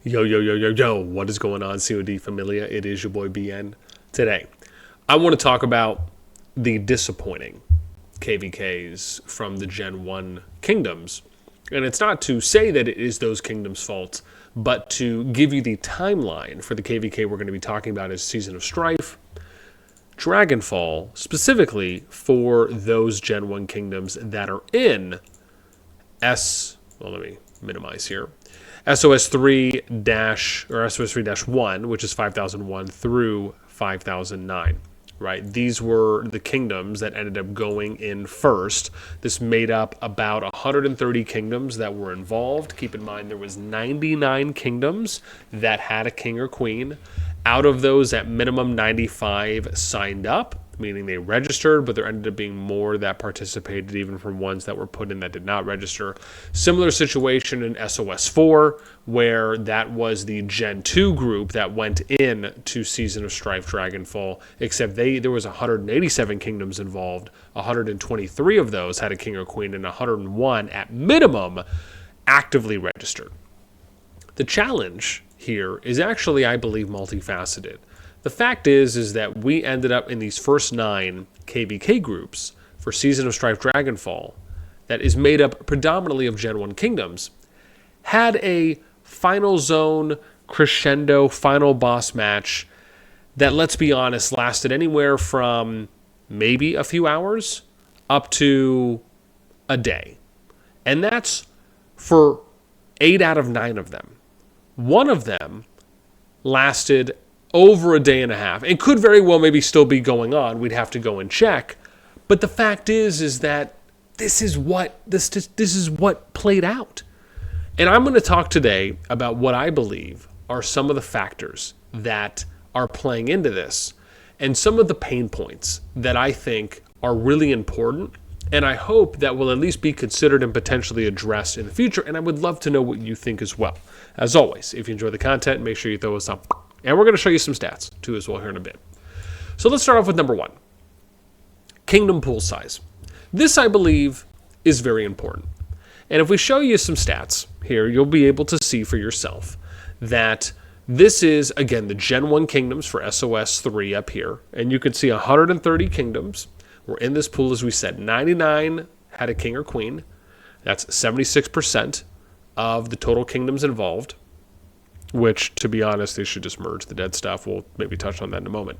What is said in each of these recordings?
Yo, yo, yo, yo, yo, what is going on, CoD Familia? It is your boy BN. Today, I want to talk about the disappointing KvKs from the Gen 1 kingdoms. And it's not to say that it is those kingdoms' fault, but to give you the timeline for the KvK we're going to be talking about as Season of Strife, Dragonfall, specifically for those Gen 1 kingdoms that are in let me minimize here. SOS 3-1, which is 5001 through 5009, right? These were the kingdoms that ended up going in first. This made up about 130 kingdoms that were involved. Keep in mind there was 99 kingdoms that had a king or queen. Out of those, at minimum 95 signed up, meaning they registered, but there ended up being more that participated, even from ones that were put in that did not register. Similar situation in SOS 4, where that was the Gen 2 group that went in to Season of Strife Dragonfall, except there was 187 kingdoms involved. 123 of those had a king or queen, and 101 at minimum actively registered. The challenge here is actually, I believe, multifaceted. The fact is that we ended up in these first 9 KvK groups for Season of Strife Dragonfall that is made up predominantly of Gen 1 kingdoms, had a final zone crescendo final boss match that, let's be honest, lasted anywhere from maybe a few hours up to a day. And that's for 8 out of 9 of them. One of them lasted over a day and a half. It could very well maybe still be going on. We'd have to go and check. But the fact is that this is what played out. And I'm going to talk today about what I believe are some of the factors that are playing into this and some of the pain points that I think are really important, and I hope that will at least be considered and potentially addressed in the future. And I would love to know what you think as well. As always, if you enjoy the content, make sure you throw us up. And we're going to show you some stats, too, as well here in a bit. So let's start off with number 1. Kingdom pool size. This, I believe, is very important. And if we show you some stats here, you'll be able to see for yourself that this is, again, the Gen 1 kingdoms for SOS 3 up here. And you can see 130 kingdoms were in this pool, as we said. 99 had a king or queen. That's 76% of the total kingdoms involved, which, to be honest, they should just merge the dead stuff. We'll maybe touch on that in a moment.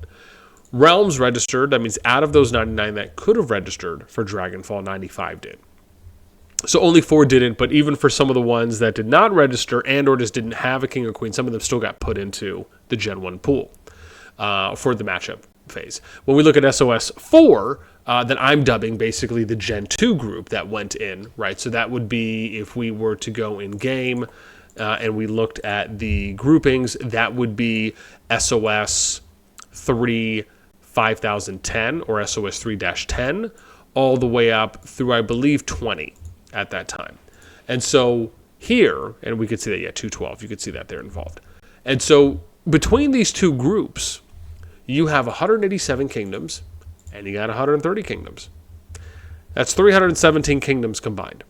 Realms registered. That means out of those 99 that could have registered for Dragonfall, 95 did. So only 4 didn't, but even for some of the ones that did not register and or just didn't have a king or queen, some of them still got put into the Gen 1 pool for the matchup phase. When we look at SOS 4, that I'm dubbing basically the Gen 2 group that went in, right? So that would be if we were to go in game and we looked at the groupings, that would be SOS 3 5010 or SOS 3-10 all the way up through, I believe, 20 at that time. And so here, and we could see that, 212, you could see that they're involved. And so between these two groups, you have 187 kingdoms, and you got 130 kingdoms. That's 317 kingdoms combined.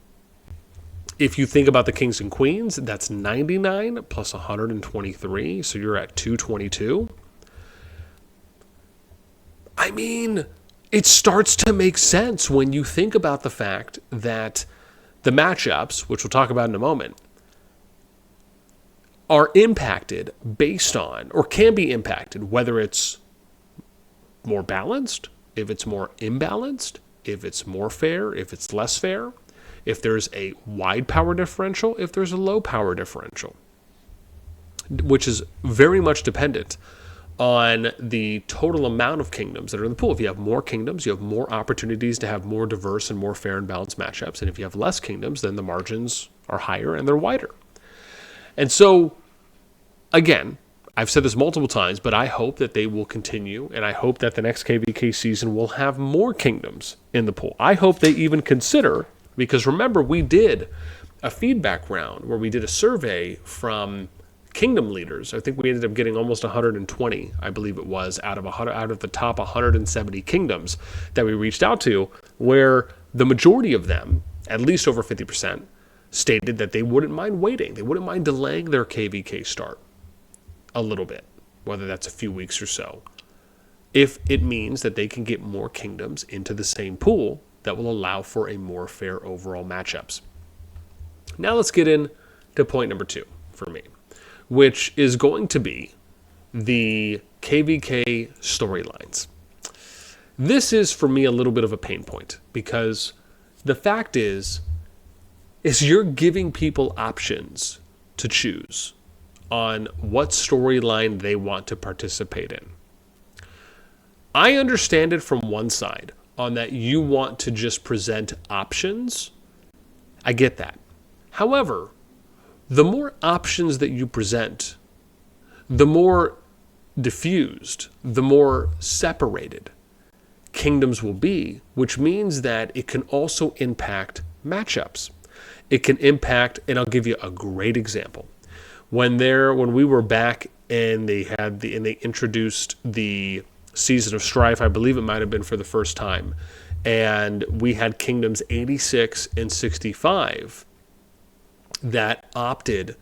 If you think about the kings and queens, that's 99 plus 123, so you're at 222. I mean, it starts to make sense when you think about the fact that the matchups, which we'll talk about in a moment, are impacted based on, or can be impacted, whether it's more balanced, if it's more imbalanced, if it's more fair, if it's less fair, if there's a wide power differential, if there's a low power differential, which is very much dependent on the total amount of kingdoms that are in the pool. If you have more kingdoms, you have more opportunities to have more diverse and more fair and balanced matchups. And if you have less kingdoms, then the margins are higher and they're wider. And so, again, I've said this multiple times, but I hope that they will continue, and I hope that the next KvK season will have more kingdoms in the pool. I hope they even consider, because remember, we did a feedback round where we did a survey from kingdom leaders. I think we ended up getting almost 120, I believe it was, out of the top 170 kingdoms that we reached out to, where the majority of them, at least over 50%, stated that they wouldn't mind waiting. They wouldn't mind delaying their KvK start a little bit, whether that's a few weeks or so, if it means that they can get more kingdoms into the same pool that will allow for a more fair overall matchups. Now let's get into point number 2 for me, which is going to be the KvK storylines. This is, for me, a little bit of a pain point, because the fact is you're giving people options to choose on what storyline they want to participate in. I understand it from one side, on that you want to just present options. I get that. However, the more options that you present, the more diffused, the more separated kingdoms will be, which means that it can also impact matchups. It can impact, and I'll give you a great example. When we were back and they introduced the Season of Strife, I believe it might have been for the first time, and we had kingdoms 86 and 65 that opted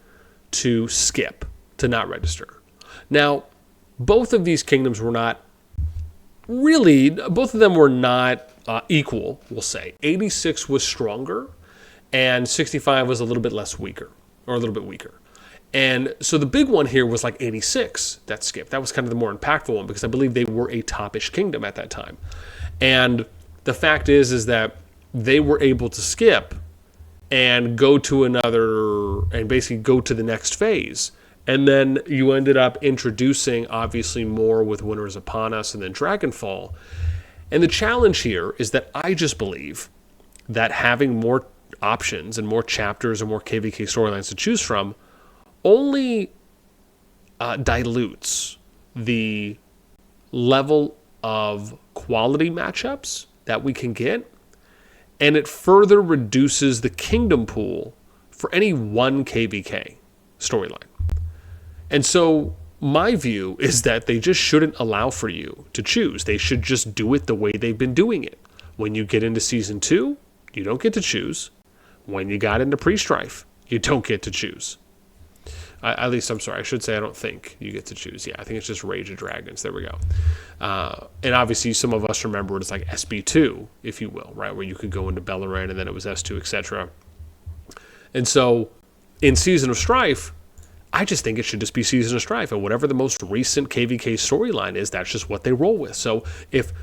to skip, to not register. Now, both of these kingdoms were not really, both of them were not equal, we'll say. 86 was stronger, and 65 was a little bit weaker. And so the big one here was like 86 that skipped. That was kind of the more impactful one, because I believe they were a top-ish kingdom at that time. And the fact is that they were able to skip and go to the next phase. And then you ended up introducing, obviously, more with Winter is Upon Us and then Dragonfall. And the challenge here is that I just believe that having more options and more chapters and more KvK storylines to choose from only dilutes the level of quality matchups that we can get, and it further reduces the kingdom pool for any one KvK storyline. And so my view is that they just shouldn't allow for you to choose. They should just do it the way they've been doing it. When you get into Season 2, you don't get to choose. When you got into Pre-Strife, you don't get to choose. At least, I'm sorry, I should say I don't think you get to choose. Yeah, I think it's just Rage of Dragons. There we go. And obviously, some of us remember it as like SB2, if you will, right? Where you could go into Beleren and then it was S2, etc. And so, in Season of Strife, I just think it should just be Season of Strife, and whatever the most recent KvK storyline is, that's just what they roll with. So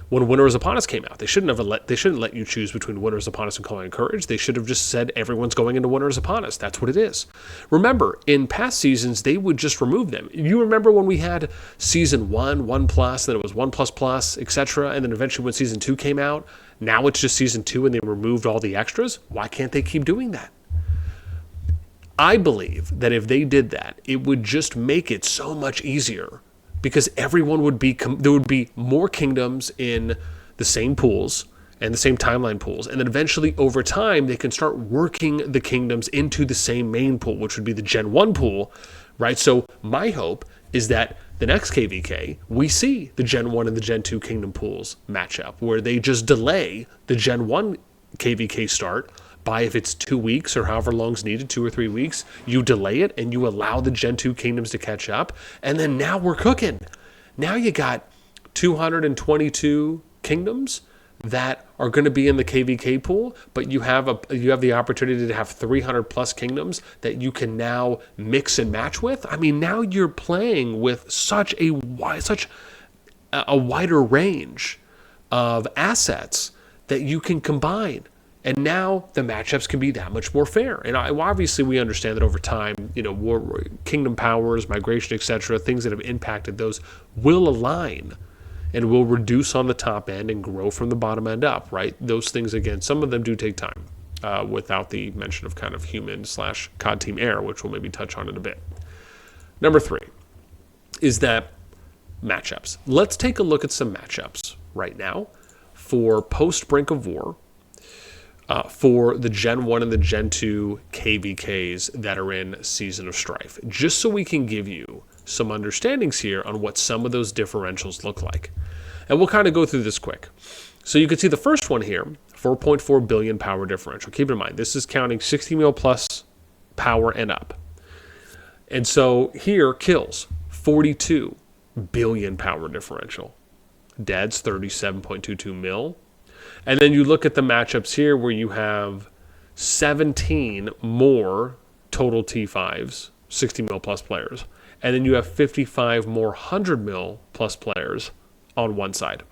when Winter is Upon Us came out, they shouldn't let you choose between Winter is Upon Us and Calling Courage. They should have just said everyone's going into Winter is Upon Us. That's what it is. Remember, in past seasons, they would just remove them. You remember when we had Season 1, 1+, then it was 1++, etc., and then eventually when Season 2 came out, now it's just Season 2 and they removed all the extras? Why can't they keep doing that? I believe that if they did that, it would just make it so much easier, because everyone would be, there would be more kingdoms in the same pools and the same timeline pools. And then eventually over time, they can start working the kingdoms into the same main pool, which would be the Gen 1 pool, right? So my hope is that the next KvK, we see the Gen 1 and the Gen 2 kingdom pools match up, where they just delay the Gen 1 KvK start by, if it's 2 weeks or however long is needed, 2 or 3 weeks, you delay it and you allow the Gen 2 kingdoms to catch up. And then now we're cooking. Now you got 222 kingdoms that are going to be in the KvK pool, but you have the opportunity to have 300 plus kingdoms that you can now mix and match with. I mean, now you're playing with such a wider range of assets that you can combine. And now the matchups can be that much more fair. And obviously we understand that over time, war, kingdom powers, migration, etc., things that have impacted those will align and will reduce on the top end and grow from the bottom end up, right? Those things, again, some of them do take time, without the mention of kind of human/COD Team Air, which we'll maybe touch on in a bit. Number 3 is that matchups. Let's take a look at some matchups right now for post-Brink of War, for the Gen 1 and the Gen 2 KvKs that are in Season of Strife, just so we can give you some understandings here on what some of those differentials look like. And we'll kind of go through this quick. So you can see the first one here 4.4 billion power differential. Keep in mind, this is counting 60 mil plus power and up. And so here, kills, 42 billion power differential. Deads, 37.22 mil. And then you look at the matchups here where you have 17 more total T5s, 60 mil plus players. And then you have 55 more 100 mil plus players on one side.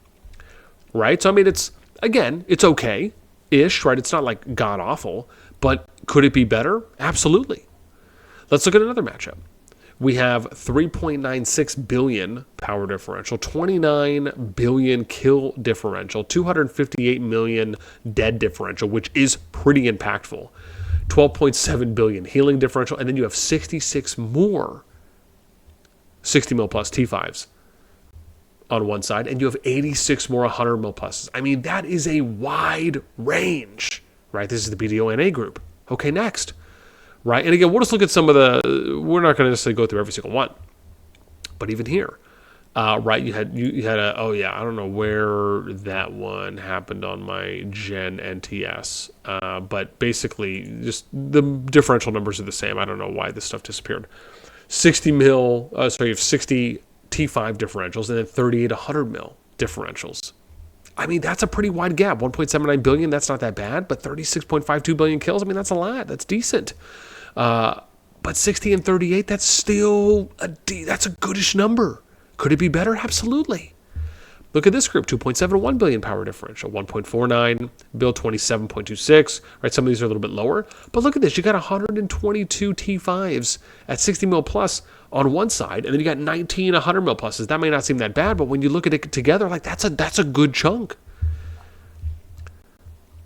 Right? So, I mean, it's okay-ish, right? It's not like god-awful, but could it be better? Absolutely. Let's look at another matchup. We have 3.96 billion power differential, 29 billion kill differential, 258 million dead differential, which is pretty impactful, 12.7 billion healing differential, and then you have 66 more 60 mil plus T5s on one side, and you have 86 more 100 mil pluses. I mean, that is a wide range, right? This is the BDO-NA group. Okay, next. Right, and again, we'll just look at some of the. We're not going to necessarily go through every single one, but even here, right? You had a. Oh yeah, I don't know where that one happened on my Gen NTS, but basically, just the differential numbers are the same. I don't know why this stuff disappeared. 60 mil. You have 60 T5 differentials and then 38 100 mil differentials. I mean, that's a pretty wide gap. 1.79 billion. That's not that bad, but 36.52 billion kills. I mean, that's a lot. That's decent. But 60 and 38, that's still that's a goodish number. Could it be better? Absolutely. Look at this group, 2.71 billion power differential, 1.49, Bill 27.26, right? Some of these are a little bit lower, but look at this. You got 122 T5s at 60 mil plus on one side, and then you got 19 100 mil pluses. That may not seem that bad, but when you look at it together, like that's a good chunk.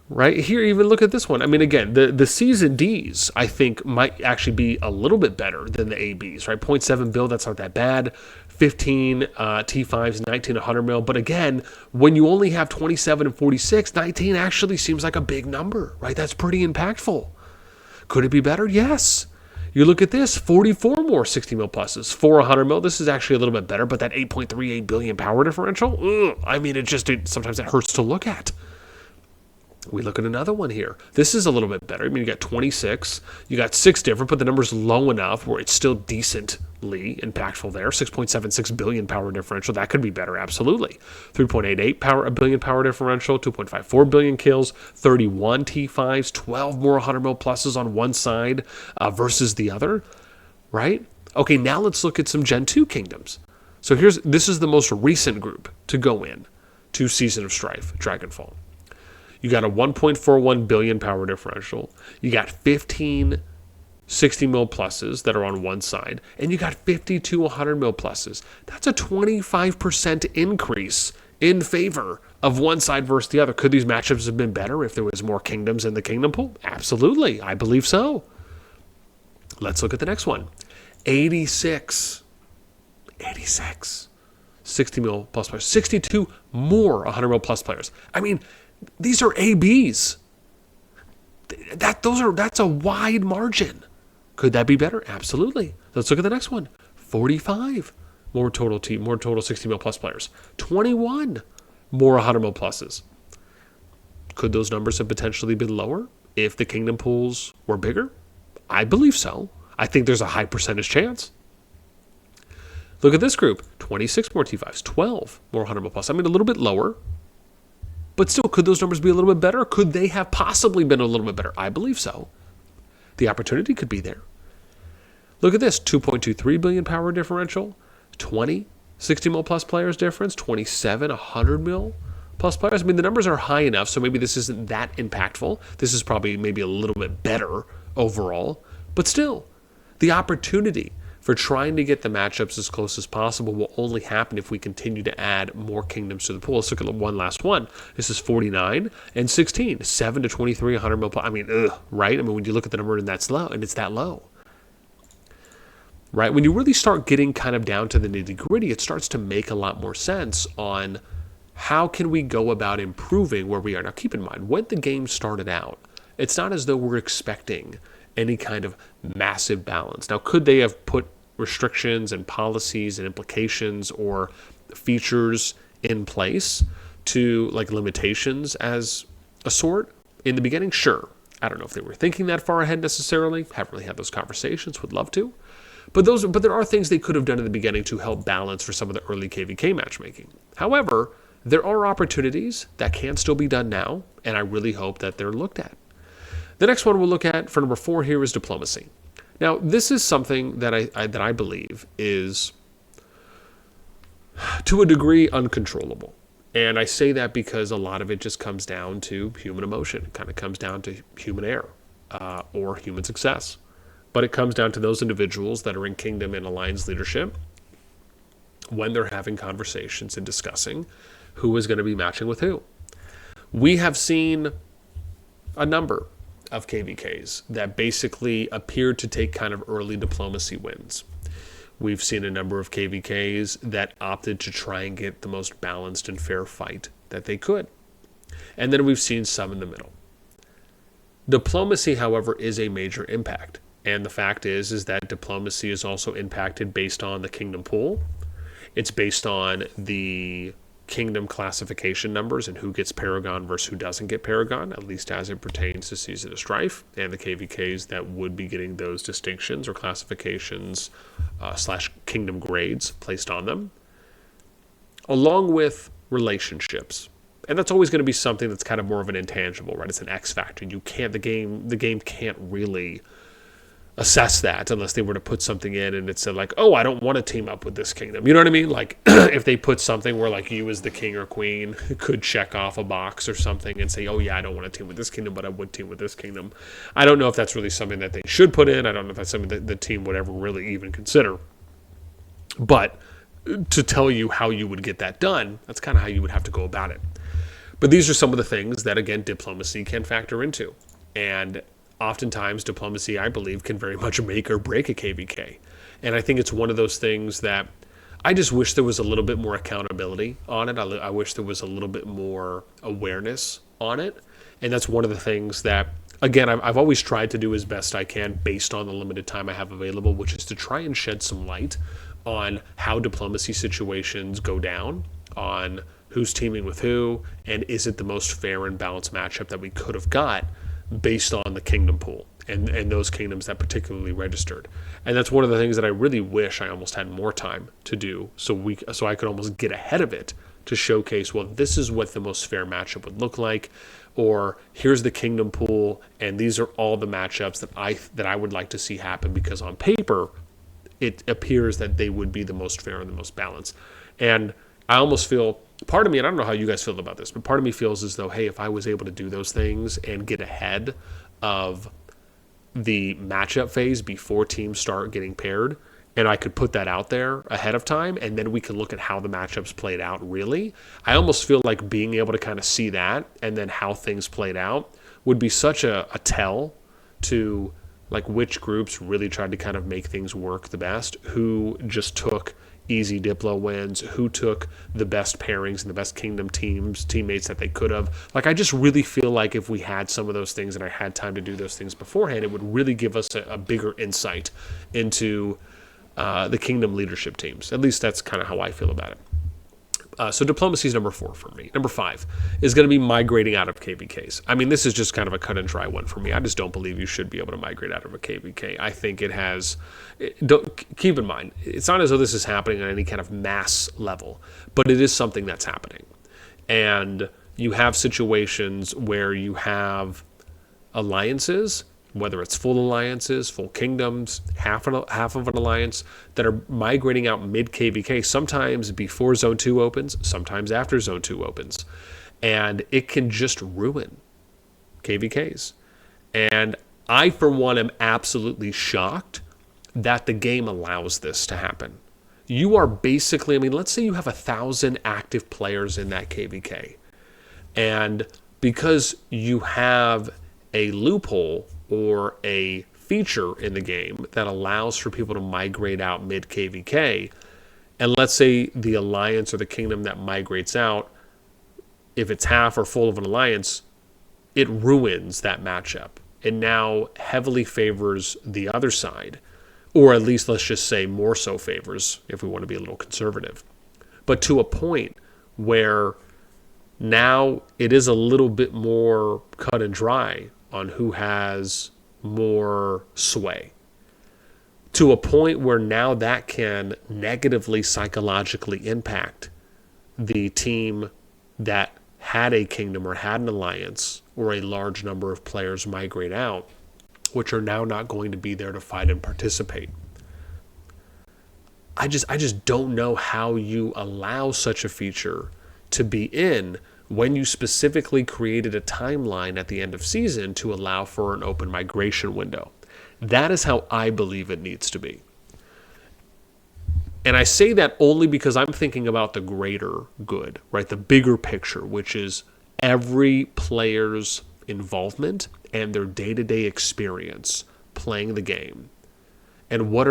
Right here, even look at this one. I mean, again, the C's and D's, I think, might actually be a little bit better than the ABs, right? 0.7 bill, that's not that bad. 15 T5s, 19 100 mil. But again, when you only have 27 and 46, 19 actually seems like a big number, right? That's pretty impactful. Could it be better? Yes. You look at this, 44 more 60 mil pluses, 4 100 mil. This is actually a little bit better, but that 8.38 billion power differential, I mean, sometimes it hurts to look at. We look at another one here. This is a little bit better. I mean, you got 26. You got 6 different, but the number's low enough where it's still decently impactful there. 6.76 billion power differential. That could be better, absolutely. 3.88 billion power differential, 2.54 billion kills, 31 T5s, 12 more 100 mil pluses on one side versus the other, right? Okay, now let's look at some Gen 2 kingdoms. So this is the most recent group to go in to Season of Strife, Dragonfall. You got a 1.41 billion power differential. You got 15 60 mil pluses that are on one side, and you got 52 100 mil pluses. That's a 25% increase in favor of one side versus the other. Could these matchups have been better if there was more kingdoms in the kingdom pool? Absolutely. I believe so. Let's look at the next one. 86. 60 mil plus players. 62 more 100 mil plus players. I mean, these are ABs. That's a wide margin. Could that be better? Absolutely. Let's look at the next one. 45 more total 60 mil plus players. 21 more 100 mil pluses. Could those numbers have potentially been lower if the kingdom pools were bigger? I believe so. I think there's a high percentage chance. Look at this group. 26 more T5s. 12 more 100 mil plus. I mean, a little bit lower. But still, could those numbers be a little bit better? Could they have possibly been a little bit better? I believe so. The opportunity could be there. Look at this, 2.23 billion power differential, 20 60 mil plus players difference, 27 100 mil plus players. I mean, the numbers are high enough, so maybe this isn't that impactful. This is probably maybe a little bit better overall. But still, the opportunity for trying to get the matchups as close as possible will only happen if we continue to add more kingdoms to the pool. Let's look at one last one. This is 49 and 16, 7 to 23, 100 mil. I mean, right? I mean, when you look at the number and it's that low. Right? When you really start getting kind of down to the nitty-gritty, it starts to make a lot more sense on how can we go about improving where we are. Now, keep in mind, when the game started out, it's not as though we're expecting any kind of massive balance. Now, could they have put restrictions and policies and implications or features in place to like limitations as a sort in the beginning? Sure. I don't know if they were thinking that far ahead necessarily. Haven't really had those conversations. Would love to. But there are things they could have done in the beginning to help balance for some of the early KvK matchmaking. However, there are opportunities that can still be done now, and I really hope that they're looked at. The next one we'll look at for number 4 here is diplomacy. Now, this is something that I believe is, to a degree, uncontrollable. And I say that because a lot of it just comes down to human emotion. It kind of comes down to human error or human success. But it comes down to those individuals that are in kingdom and alliance leadership when they're having conversations and discussing who is going to be matching with who. We have seen a number of KvKs that basically appear to take kind of early diplomacy wins. We've seen a number of KvKs that opted to try and get the most balanced and fair fight that they could. And then we've seen some in the middle. Diplomacy, however, is a major impact. And the fact is that diplomacy is also impacted based on the kingdom pool. It's based on the kingdom classification numbers and who gets Paragon versus who doesn't get Paragon, at least as it pertains to Season of Strife and the KvKs that would be getting those distinctions or classifications / kingdom grades placed on them, along with relationships. And that's always going to be something that's kind of more of an intangible, right? It's an X factor. You can't, the game can't really assess that unless they were to put something in and it said like, oh, I don't want to team up with this kingdom. You know what I mean? Like if they put something where like you as the king or queen could check off a box or something and say, oh yeah, I don't want to team with this kingdom, but I would team with this kingdom. I don't know if that's really something that they should put in. I don't know if that's something that the team would ever really even consider. But to tell you how you would get that done, that's kind of how you would have to go about it. But these are some of the things that, again, diplomacy can factor into. And oftentimes, diplomacy, I believe, can very much make or break a KvK. And I think it's one of those things that I just wish there was a little bit more accountability on it. I wish there was a little bit more awareness on it. And that's one of the things that, again, I've always tried to do as best I can based on the limited time I have available, which is to try and shed some light on how diplomacy situations go down, on who's teaming with who, and is it the most fair and balanced matchup that we could have got based on the kingdom pool and those kingdoms that particularly registered. And that's one of the things that I really wish I almost had more time to do so I could almost get ahead of it to showcase, well, this is what the most fair matchup would look like, or here's the kingdom pool and these are all the matchups that I would like to see happen, because on paper it appears that they would be the most fair and the most balanced. And I almost feel, part of me, and I don't know how you guys feel about this, but part of me feels as though, hey, if I was able to do those things and get ahead of the matchup phase before teams start getting paired, and I could put that out there ahead of time, and then we can look at how the matchups played out really, I almost feel like being able to kind of see that and then how things played out would be such a tell to like which groups really tried to kind of make things work the best, who just took easy Diplo wins, who took the best pairings and the best kingdom teammates that they could have. Like, I just really feel like if we had some of those things and I had time to do those things beforehand, it would really give us a bigger insight into the kingdom leadership teams. At least that's kind of how I feel about it. So diplomacy is number 4 for me. Number 5 is going to be migrating out of KvKs. I mean, this is just kind of a cut and dry one for me. I just don't believe you should be able to migrate out of a KvK. I think it has, keep in mind, it's not as though this is happening on any kind of mass level, but it is something that's happening. And you have situations where you have alliances, whether it's full alliances, full kingdoms, half of an alliance, that are migrating out mid-KvK, sometimes before Zone 2 opens, sometimes after Zone 2 opens. And it can just ruin KvKs. And I, for one, am absolutely shocked that the game allows this to happen. You are basically, I mean, let's say you have 1,000 active players in that KvK. And because you have a loophole or a feature in the game that allows for people to migrate out mid-KvK, and let's say the alliance or the kingdom that migrates out, if it's half or full of an alliance, it ruins that matchup. It now heavily favors the other side, or at least let's just say more so favors, if we want to be a little conservative. But to a point where Now it is a little bit more cut and dry on who has more sway, to a point where now that can negatively psychologically impact the team that had a kingdom or had an alliance or a large number of players migrate out, which are now not going to be there to fight and participate. I just don't know how you allow such a feature to be in when you specifically created a timeline at the end of season to allow for an open migration window. That is how I believe it needs to be. And I say that only because I'm thinking about the greater good, right? The bigger picture, which is every player's involvement and their day-to-day experience playing the game. And what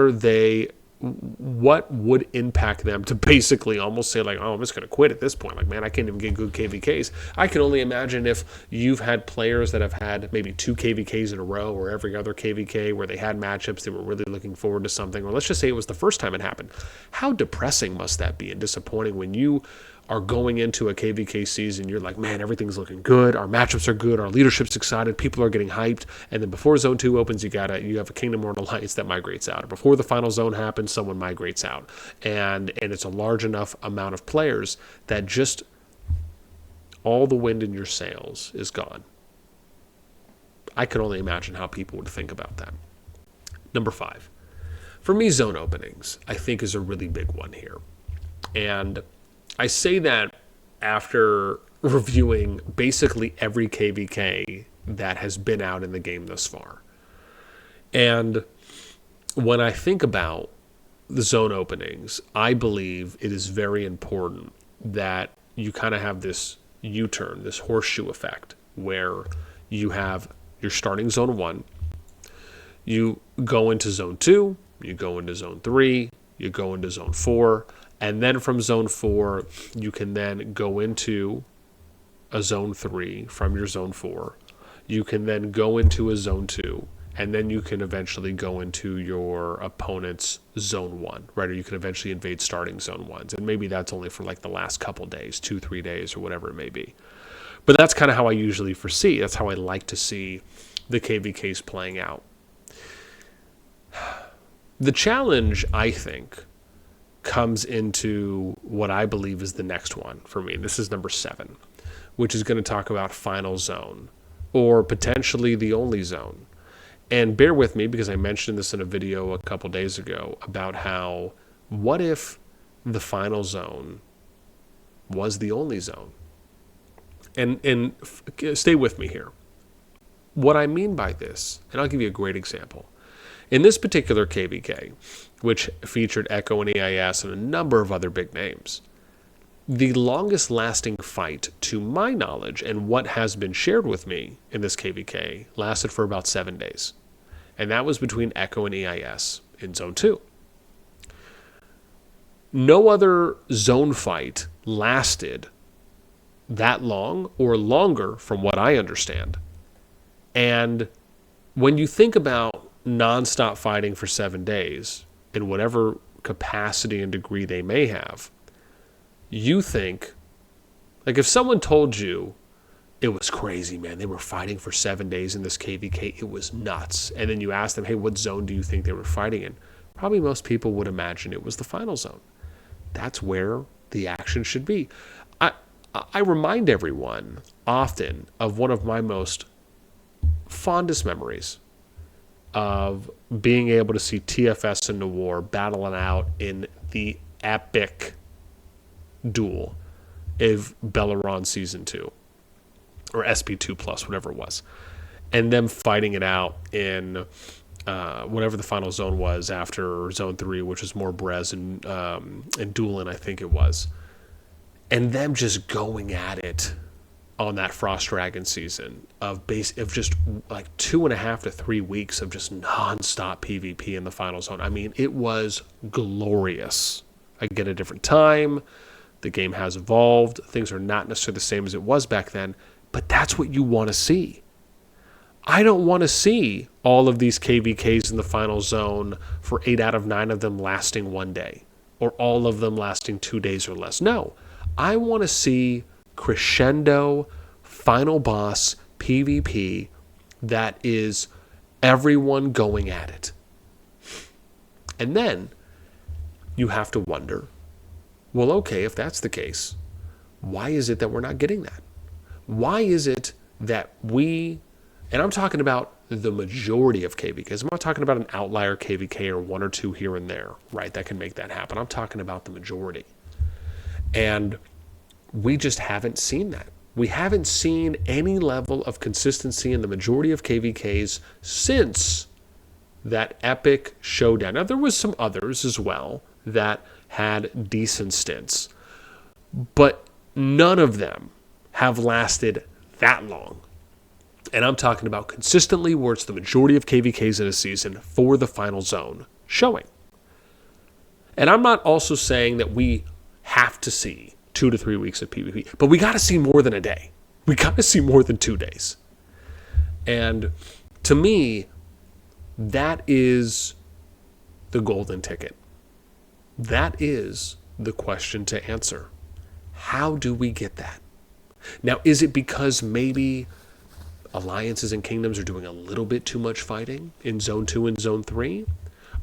would impact them to basically almost say like, oh, I'm just going to quit at this point. Like, man, I can't even get good KvKs. I can only imagine if you've had players that have had maybe 2 KvKs in a row or every other KvK where they had matchups, they were really looking forward to something, or let's just say it was the first time it happened. How depressing must that be and disappointing when you are going into a KvK season, you're like, man, everything's looking good, our matchups are good, our leadership's excited, people are getting hyped, and then before Zone 2 opens, you have a Kingdom or an Alliance that migrates out. Or before the final zone happens, someone migrates out. And it's a large enough amount of players that just all the wind in your sails is gone. I can only imagine how people would think about that. Number 5. For me, zone openings, I think, is a really big one here. And I say that after reviewing basically every KvK that has been out in the game thus far. And when I think about the zone openings, I believe it is very important that you kind of have this U-turn, this horseshoe effect, where you're starting Zone 1, you go into Zone 2, you go into Zone 3, you go into Zone 4, and then from Zone 4, you can then go into a Zone 3 from your Zone 4. You can then go into a Zone 2, and then you can eventually go into your opponent's Zone 1, right? Or you can eventually invade starting Zone 1s. And maybe that's only for like the last couple days, 2-3 days, or whatever it may be. But that's kind of how I usually foresee. That's how I like to see the KvKs playing out. The challenge, I think, comes into what I believe is the next one for me. This is number 7, which is going to talk about final zone, or potentially the only zone. And bear with me, because I mentioned this in a video a couple days ago about how, what if the final zone was the only zone? And stay with me here. What I mean by this, and I'll give you a great example. In this particular KvK, which featured Echo and EIS and a number of other big names, the longest lasting fight, to my knowledge, and what has been shared with me in this KvK, lasted for about 7 days. And that was between Echo and EIS in Zone 2. No other zone fight lasted that long or longer from what I understand. And when you think about nonstop fighting for 7 days, in whatever capacity and degree they may have, you think, like if someone told you it was crazy, man, they were fighting for 7 days in this KvK, it was nuts, and then you ask them, hey, what zone do you think they were fighting in? Probably most people would imagine it was the final zone. That's where the action should be. I remind everyone often of one of my most fondest memories of being able to see TFS and Noir battling out in the epic duel of Belleron Season 2, or SP2 Plus, whatever it was, and them fighting it out in whatever the final zone was after Zone 3, which was more Brez and Doolin, I think it was, and them just going at it on that Frost Dragon season of just like 2.5 to 3 weeks of just nonstop PvP in the final zone. I mean, it was glorious. I get a different time. The game has evolved. Things are not necessarily the same as it was back then, but that's what you want to see. I don't want to see all of these KvKs in the final zone for 8 out of 9 of them lasting 1 day, or all of them lasting 2 days or less. No, I want to see crescendo final boss PvP that is everyone going at it. And then you have to wonder, well, okay, if that's the case, why is it that we're not getting that? Why is it that and I'm talking about the majority of KvKs. I'm not talking about an outlier KvK or one or two here and there, right, that can make that happen. I'm talking about the majority. And we just haven't seen that. We haven't seen any level of consistency in the majority of KvKs since that epic showdown. Now, there was some others as well that had decent stints, but none of them have lasted that long. And I'm talking about consistently where it's the majority of KvKs in a season for the final zone showing. And I'm not also saying that we have to see 2 to 3 weeks of PvP, but we got to see more than a day. We got to see more than 2 days. And to me, that is the golden ticket. That is the question to answer. How do we get that? Now, is it because maybe alliances and kingdoms are doing a little bit too much fighting in Zone 2 and Zone 3?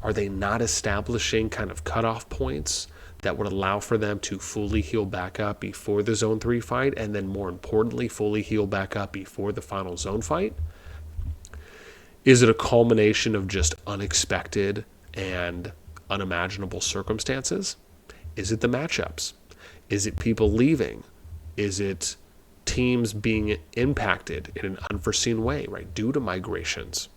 Are they not establishing kind of cutoff points that would allow for them to fully heal back up before the Zone 3 fight, and then more importantly, fully heal back up before the final zone fight? Is it a culmination of just unexpected and unimaginable circumstances? Is it the matchups? Is it people leaving? Is it teams being impacted in an unforeseen way, right, due to migrations?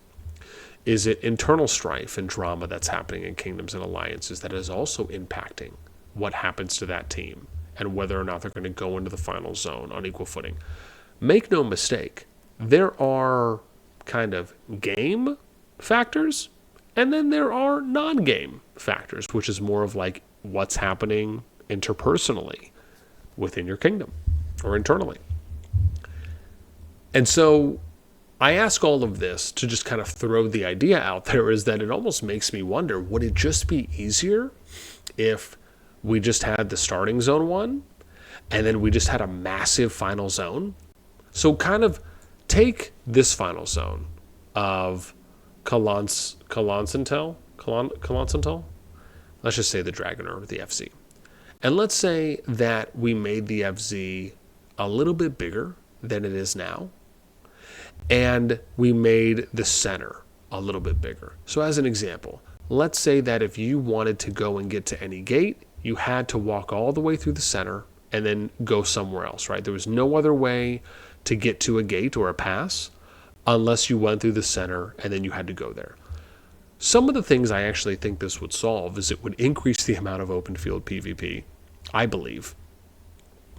Is it internal strife and drama that's happening in kingdoms and alliances that is also impacting what happens to that team and whether or not they're going to go into the final zone on equal footing? Make no mistake, there are kind of game factors, and then there are non-game factors, which is more of like what's happening interpersonally within your kingdom or internally. And so I ask all of this to just kind of throw the idea out there, is that it almost makes me wonder, would it just be easier if we just had the starting zone one and then we just had a massive final zone? So kind of take this final zone of Calancentel. Let's just say the Dragon or the FZ. And let's say that we made the FZ a little bit bigger than it is now, and we made the center a little bit bigger. So as an example, let's say that if you wanted to go and get to any gate, you had to walk all the way through the center and then go somewhere else, right? There was no other way to get to a gate or a pass unless you went through the center and then you had to go there. Some of the things I actually think this would solve is it would increase the amount of open field PvP, I believe.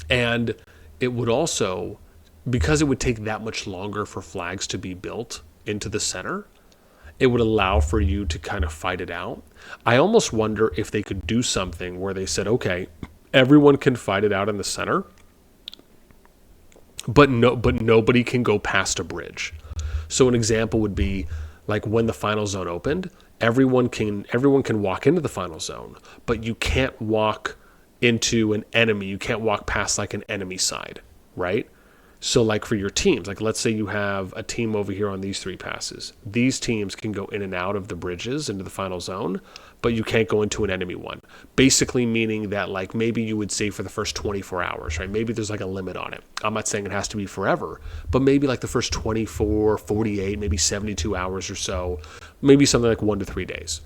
And it would also, because it would take that much longer for flags to be built into the center, it would allow for you to kind of fight it out. I almost wonder if they could do something where they said, okay, everyone can fight it out in the center, but nobody can go past a bridge. So an example would be like when the final zone opened, everyone can walk into the final zone, but you can't walk into an enemy. You can't walk past like an enemy side, right? So like for your teams, like let's say you have a team over here on these 3 passes. These teams can go in and out of the bridges into the final zone, but you can't go into an enemy one. Basically meaning that like maybe you would say for the first 24 hours, right? Maybe there's like a limit on it. I'm not saying it has to be forever, but maybe like the first 24, 48, maybe 72 hours or so, maybe something like 1 to 3 days,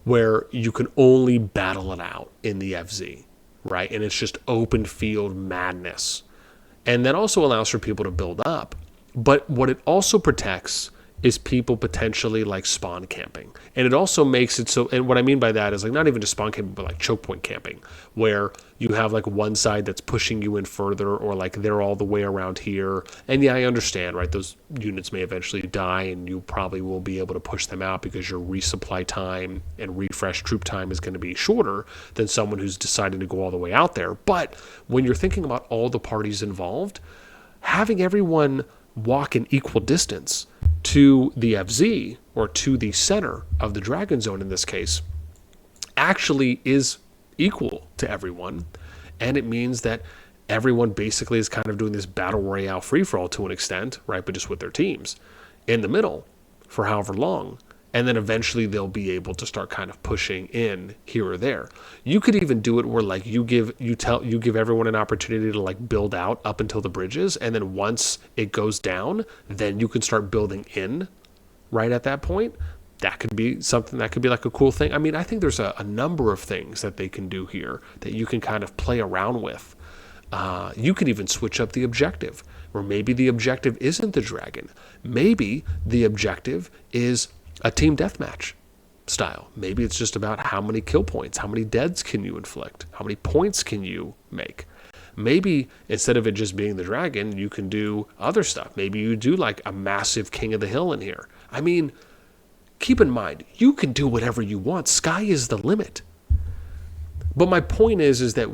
where you can only battle it out in the FZ, right? And it's just open field madness. And that also allows for people to build up. But what it also protects is people potentially like spawn camping. And it also makes it so, and what I mean by that is like not even just spawn camping, but like choke point camping, where you have like one side that's pushing you in further, or like they're all the way around here. And yeah, I understand, right? Those units may eventually die and you probably will be able to push them out because your resupply time and refresh troop time is going to be shorter than someone who's decided to go all the way out there. But when you're thinking about all the parties involved, having everyone walk an equal distance to the FZ, or to the center of the Dragon Zone in this case, actually is equal to everyone. And it means that everyone basically is kind of doing this battle royale free-for-all to an extent, right? But just with their teams in the middle for however long. And then eventually they'll be able to start kind of pushing in here or there. You could even do it where like you give everyone an opportunity to like build out up until the bridges, and then once it goes down, then you can start building in right at that point. That could be something that could be like a cool thing. I mean, I think there's a number of things that they can do here that you can kind of play around with. You could even switch up the objective, where maybe the objective isn't the dragon. Maybe the objective is a team deathmatch style. Maybe it's just about how many kill points, how many deads can you inflict, how many points can you make. Maybe instead of it just being the dragon, you can do other stuff. Maybe you do like a massive king of the hill in here. I mean, keep in mind, you can do whatever you want. Sky is the limit. But my point is that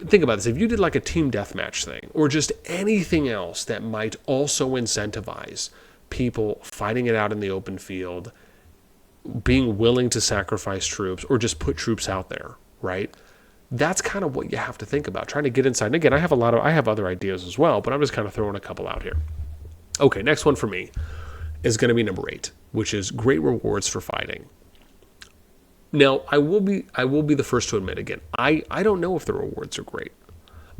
think about this. If you did like a team deathmatch thing, or just anything else that might also incentivize people fighting it out in the open field, being willing to sacrifice troops, or just put troops out there, right? That's kind of what you have to think about, trying to get inside. And again, I have other ideas as well, but I'm just kind of throwing a couple out here. Okay, next one for me is going to be number 8, which is great rewards for fighting. Now, I will be the first to admit, again, I don't know if the rewards are great.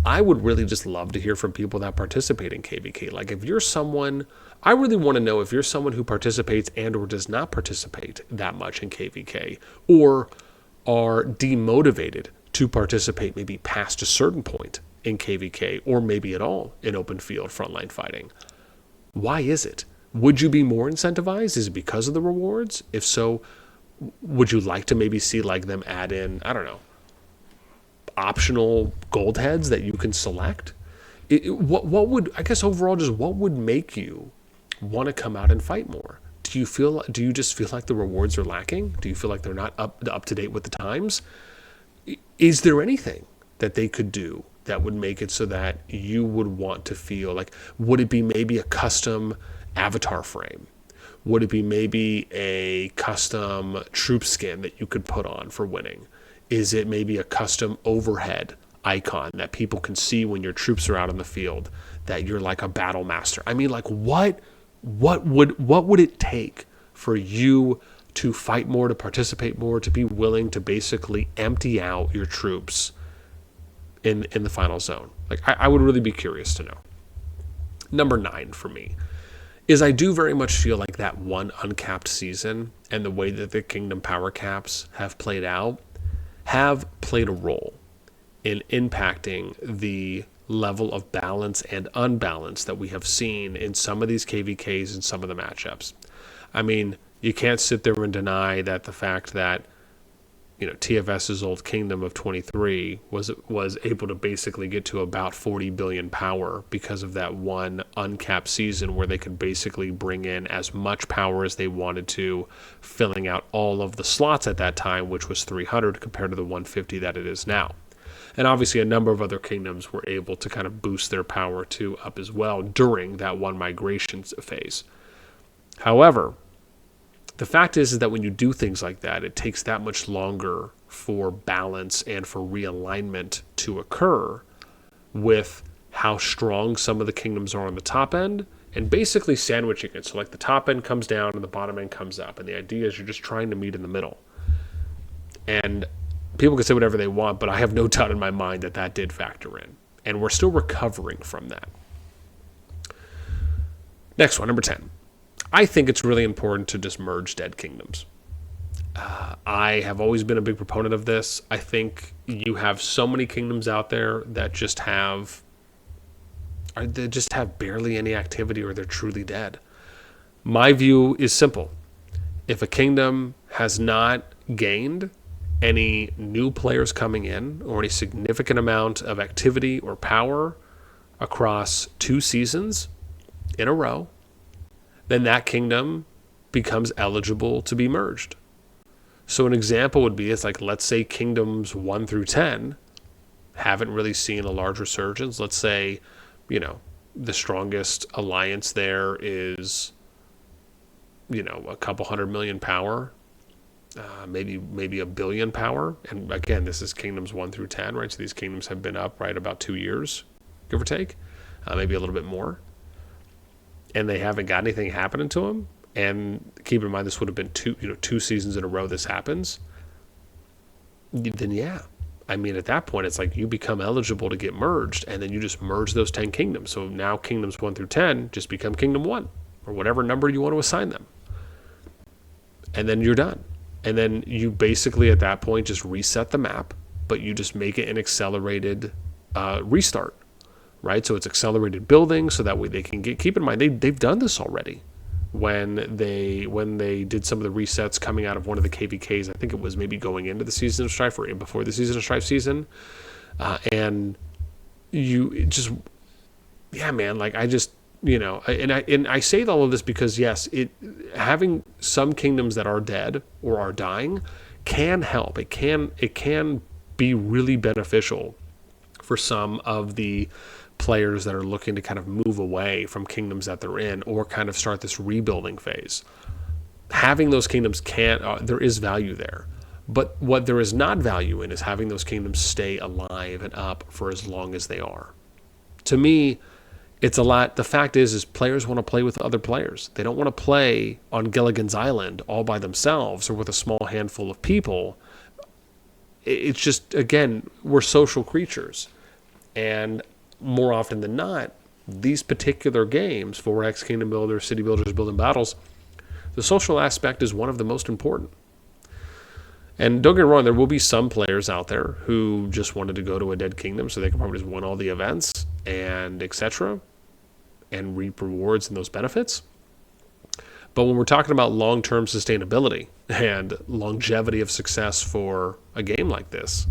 I would really just love to hear from people that participate in KvK. Like if you're someone, I really want to know if you're someone who participates and or does not participate that much in KvK, or are demotivated to participate maybe past a certain point in KvK, or maybe at all in open field frontline fighting. Why is it? Would you be more incentivized? Is it because of the rewards? If so, would you like to maybe see like them add in, I don't know, optional gold heads that you can select? What would, I guess overall, just what would make you want to come out and fight more? Do you just feel like the rewards are lacking? Do you feel like they're not up to date with the times? Is there anything that they could do that would make it so that you would want to feel like, would it be maybe a custom avatar frame? Would it be maybe a custom troop skin that you could put on for winning? Is it maybe a custom overhead icon that people can see when your troops are out in the field, that you're like a battle master? I mean, like what would it take for you to fight more, to participate more, to be willing to basically empty out your troops in the final zone? Like I would really be curious to know. Number 9 for me is I do very much feel like that one uncapped season and the way that the Kingdom power caps have played out have played a role in impacting the level of balance and unbalance that we have seen in some of these KvKs and some of the matchups. I mean, you can't sit there and deny that the fact that, you know, TFS's old Kingdom of 23 was able to basically get to about 40 billion power because of that one uncapped season where they could basically bring in as much power as they wanted to, filling out all of the slots at that time, which was 300 compared to the 150 that it is now. And obviously a number of other kingdoms were able to kind of boost their power too up as well during that one migration phase. However, the fact is that when you do things like that, it takes that much longer for balance and for realignment to occur with how strong some of the kingdoms are on the top end, and basically sandwiching it. So like the top end comes down and the bottom end comes up. And the idea is you're just trying to meet in the middle. And people can say whatever they want, but I have no doubt in my mind that that did factor in. And we're still recovering from that. Next one, number 10. I think it's really important to just merge dead kingdoms. I have always been a big proponent of this. I think you have so many kingdoms out there that just have barely any activity, or they're truly dead. My view is simple. If a kingdom has not gained any new players coming in, or any significant amount of activity or power across 2 seasons in a row, then that kingdom becomes eligible to be merged. So an example would be, it's like, let's say kingdoms 1 through 10 haven't really seen a large resurgence. Let's say, you know, the strongest alliance there is, you know, a couple 100 million power. maybe a billion power. And again, this is kingdoms 1 through 10, right? So these kingdoms have been up, right, about 2 years, give or take, maybe a little bit more. And they haven't got anything happening to them. And keep in mind, this would have been two seasons in a row this happens. Then yeah, I mean, at that point, it's like you become eligible to get merged, and then you just merge those 10 kingdoms. So now kingdoms 1 through 10 just become kingdom 1, or whatever number you want to assign them. And then you're done. And then you basically at that point just reset the map, but you just make it an accelerated restart, right? So it's accelerated building, so that way they can keep in mind, they've done this already. When they did some of the resets coming out of one of the KvKs, I think it was maybe going into the Season of Strife or before the Season of Strife season, and you just, yeah, man, like I just, and I say all of this because yes, having some kingdoms that are dead or are dying can help. It can be really beneficial for some of the players that are looking to kind of move away from kingdoms that they're in or kind of start this rebuilding phase. Having those kingdoms there is value there. But what there is not value in is having those kingdoms stay alive and up for as long as they are. To me, it's a lot. The fact is players want to play with other players. They don't want to play on Gilligan's Island all by themselves or with a small handful of people. It's just, again, we're social creatures. And more often than not, these particular games, 4X, Kingdom Builders, City Builders, Building Battles, the social aspect is one of the most important. And don't get me wrong, there will be some players out there who just wanted to go to a dead kingdom so they can probably just win all the events and etc. and reap rewards and those benefits. But when we're talking about long-term sustainability and longevity of success for a game like this,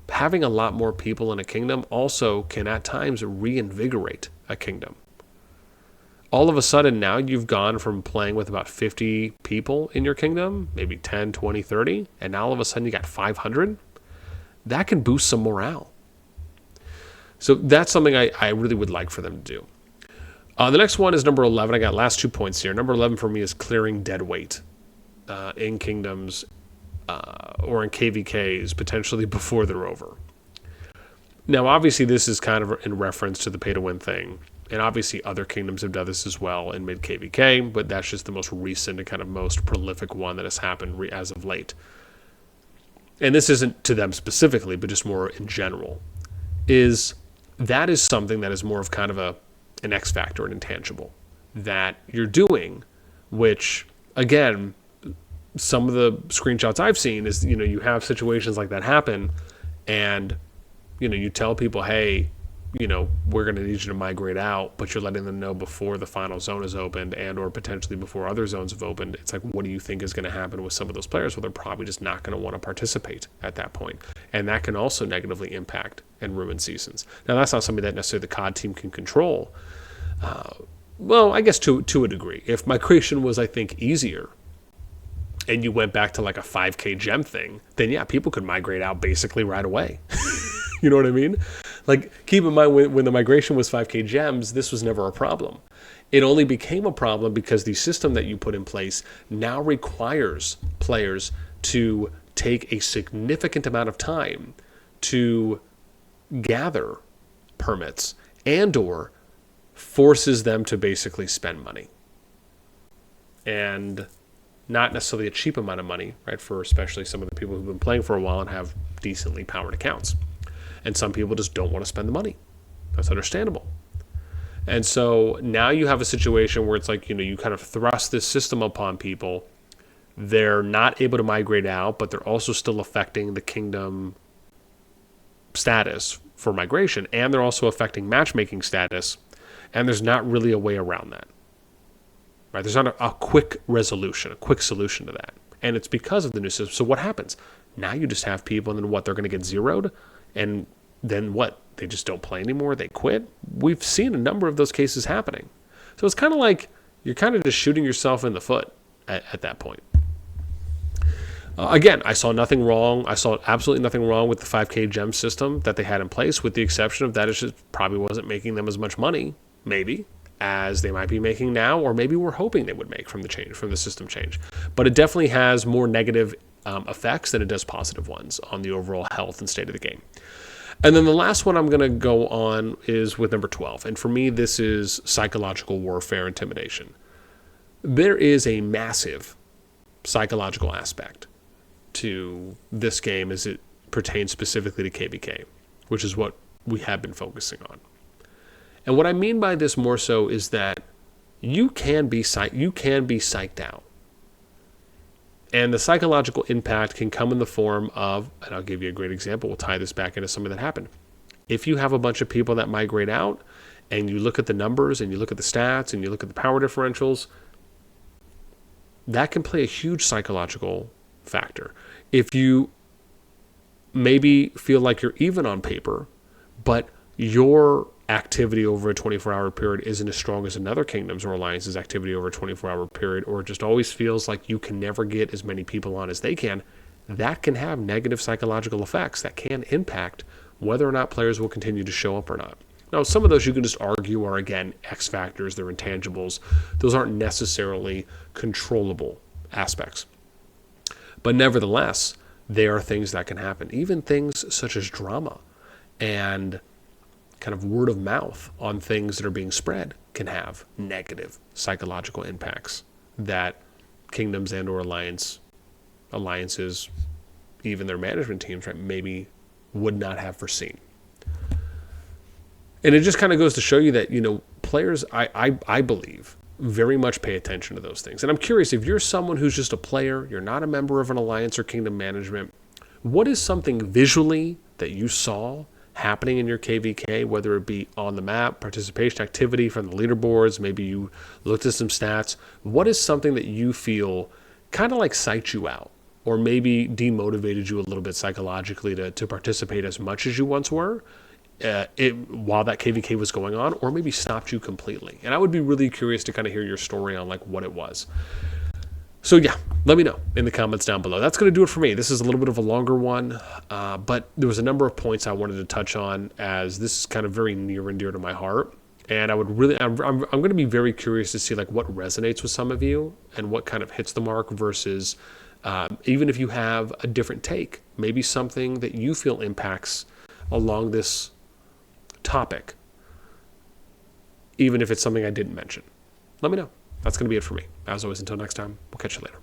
having a lot more people in a kingdom also can at times reinvigorate a kingdom. All of a sudden now you've gone from playing with about 50 people in your kingdom, maybe 10, 20, 30, and now all of a sudden you got 500. That can boost some morale. So that's something I really would like for them to do. The next one is number 11. I got last 2 points here. Number 11 for me is clearing dead weight in kingdoms or in KvKs, potentially before they're over. Now, obviously, this is kind of in reference to the pay-to-win thing. And obviously, other kingdoms have done this as well in mid-KvK, but that's just the most recent and kind of most prolific one that has happened as of late. And this isn't to them specifically, but just more in general, that is something that is more of kind of an X factor, an intangible, that you're doing, which, again, some of the screenshots I've seen is, you have situations like that happen and, you tell people, hey, we're going to need you to migrate out, but you're letting them know before the final zone is opened and or potentially before other zones have opened. It's like, what do you think is going to happen with some of those players? Well, they're probably just not going to want to participate at that point. And that can also negatively impact and ruin seasons. Now, that's not something that necessarily the COD team can control. Well, I guess to a degree. If migration was, I think, easier, and you went back to like a 5K gem thing, then yeah, people could migrate out basically right away. You know what I mean? Like, keep in mind, when the migration was 5K gems, this was never a problem. It only became a problem because the system that you put in place now requires players to take a significant amount of time to gather permits and or forces them to basically spend money. And not necessarily a cheap amount of money, right, for especially some of the people who've been playing for a while and have decently powered accounts. And some people just don't want to spend the money. That's understandable. And so now you have a situation where it's like, you kind of thrust this system upon people. They're not able to migrate out, but they're also still affecting the kingdom status for migration. And they're also affecting matchmaking status. And there's not really a way around that. Right? There's not a quick resolution, a quick solution to that. And it's because of the new system. So what happens? Now you just have people, and then what? They're going to get zeroed? And then what? They just don't play anymore? They quit? We've seen a number of those cases happening. So it's kind of like you're kind of just shooting yourself in the foot at that point. Again, I saw nothing wrong. I saw absolutely nothing wrong with the 5K gem system that they had in place, with the exception of that it just probably wasn't making them as much money, maybe, as they might be making now, or maybe we're hoping they would make from the change, from the system change. But it definitely has more negative effects than it does positive ones on the overall health and state of the game. And then the last one I'm going to go on is with number 12. And for me, this is psychological warfare intimidation. There is a massive psychological aspect to this game as it pertains specifically to KvK, which is what we have been focusing on. And what I mean by this more so is that you can be psyched out. And the psychological impact can come in the form of, and I'll give you a great example, we'll tie this back into something that happened. If you have a bunch of people that migrate out, and you look at the numbers, and you look at the stats, and you look at the power differentials, that can play a huge psychological factor. If you maybe feel like you're even on paper, but your activity over a 24-hour period isn't as strong as another kingdom's or alliance's activity over a 24-hour period, or it just always feels like you can never get as many people on as they can, that can have negative psychological effects that can impact whether or not players will continue to show up or not. Now, some of those you can just argue are, again, X factors, they're intangibles. Those aren't necessarily controllable aspects. But nevertheless, they are things that can happen. Even things such as drama and kind of word of mouth on things that are being spread can have negative psychological impacts that kingdoms and or alliances, even their management teams, right, maybe would not have foreseen. And it just kind of goes to show you that, players, I believe, very much pay attention to those things. And I'm curious, if you're someone who's just a player, you're not a member of an alliance or kingdom management, what is something visually that you saw happening in your KvK, whether it be on the map, participation activity from the leaderboards, maybe you looked at some stats, what is something that you feel kind of like psyched you out, or maybe demotivated you a little bit psychologically to participate as much as you once were while that KvK was going on, or maybe stopped you completely? And I would be really curious to kind of hear your story on like what it was. So yeah, let me know in the comments down below. That's going to do it for me. This is a little bit of a longer one, but there was a number of points I wanted to touch on, as this is kind of very near and dear to my heart. And I'm going to be very curious to see like what resonates with some of you and what kind of hits the mark versus even if you have a different take, maybe something that you feel impacts along this topic, even if it's something I didn't mention. Let me know. That's going to be it for me. As always, until next time, we'll catch you later.